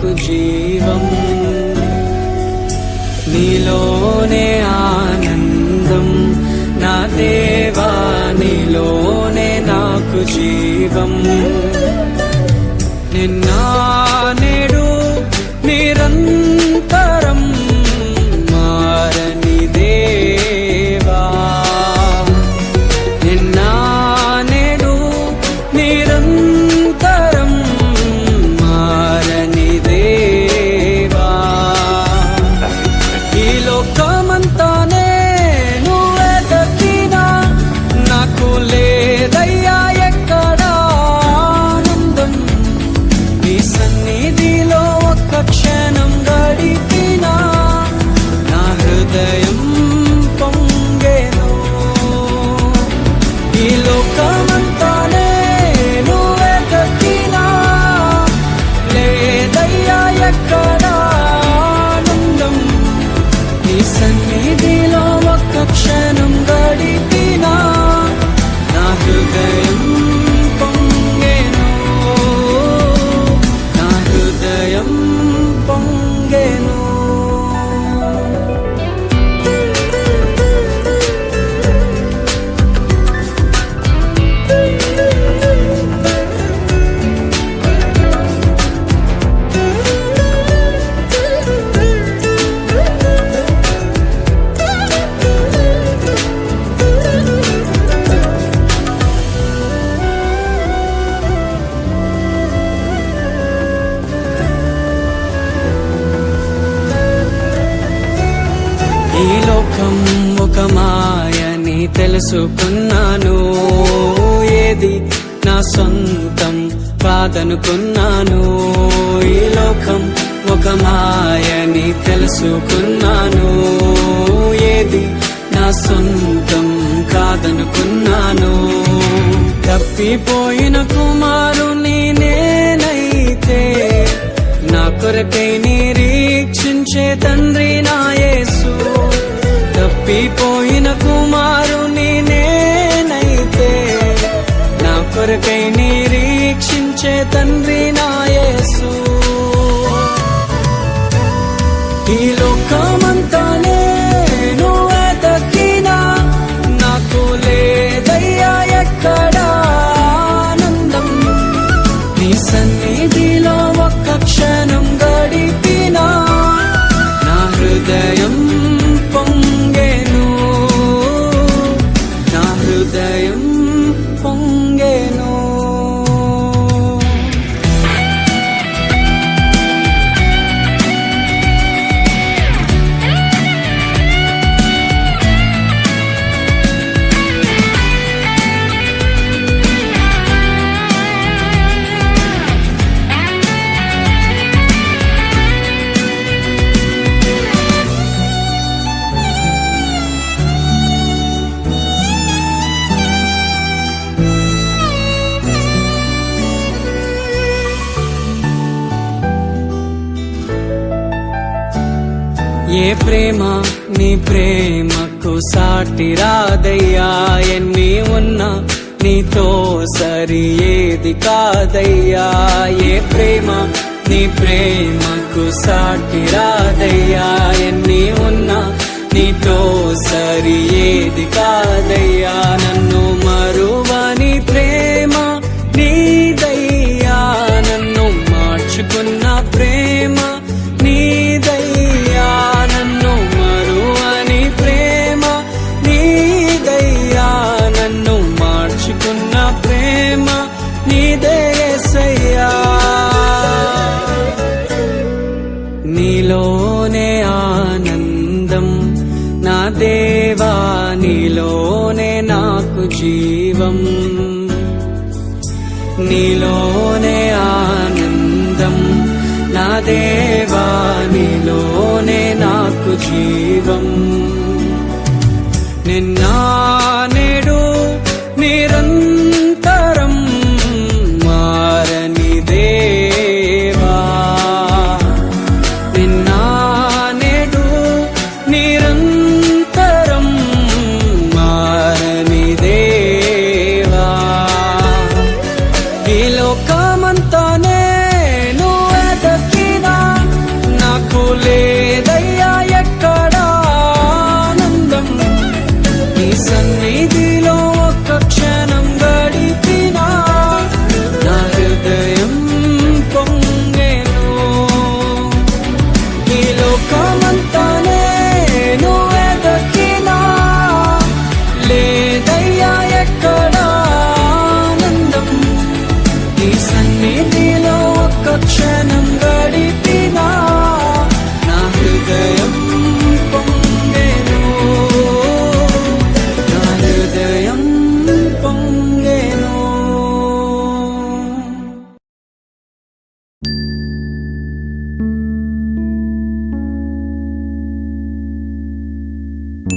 నాకు జీవం, నీలోనే ఆనందం నా దేవా, నీలోనే నాకు జీవం. నిన్న నేడు నిరంతరం మారని దేవా, నిన్న నేడు నిరంతరం మారని దేవా. ఈ లోకమంతానే నువ్వే దక్కినా నాకు లేదయ్యా ఎక్కడా ఆనందం. నీ సన్నిధిలో ఒక్క క్షణం గడిపినా నా హృదయం పొంగెను. ఈ లోకమంతానే నువ్వే దక్కినా లేదయ్యా ఎక్కడా ఆనందం. నీ సన్నిధిలో ఒక్క క్షణం గడిపినా నా హృదయం పొంగెను, నా హృదయం పొంగెను. ఈ లోకం ఒక మాయని తెలుసుకున్నాను, ఏది నా సొంతం కాదనుకున్నాను. ఈ లోకం ఒక మాయని తెలుసుకున్నాను, ఏది నా సొంతం కాదనుకున్నాను. తప్పిపోయిన కుమారుని నేనైతే నా కొరకై నిరీక్షించే తండ్రి నా యేసు. తప్పిపోయిన కుమారుని నేనైతే నా కొరకై నిరీక్షించే తండ్రి నా యేసు. ఈ లోకమంతానే నువ్వే దక్కినా నాకు లేదయ్యా ఎక్కడా ఆనందం. నీ సన్నిధిలో ఒక్క క్షణం గడిపినా నా హృదయం పొంగెను, నా హృదయం పొంగెను. ఏ ప్రేమ నీ ప్రేమకు సాటి రాదయ్యా, ఎన్ని ఉన్నా నీతో సరి ఏది కాదయ్యా. ఏ ప్రేమ నీ ప్రేమకు సాటి రాదయ్యా, ఎన్ని ఉన్నా నీతో సరి ఏది కాదయ్యా. నన్ను మరువని ప్రేమ నీదయ్యా, నన్ను మార్చుకున్న ప్రేమ నీదయ్యా. నన్ను మరువని ప్రేమ నీదయ్యా, నన్ను మార్చుకున్న ప్రేమ నీదే యేసయ్యా. నీలోనే ఆనందం నా దేవా, నీలోనే నాకు జీవం, నీలోనే ఆనందం నా దేవా, నీలోనే నాకు జీవం.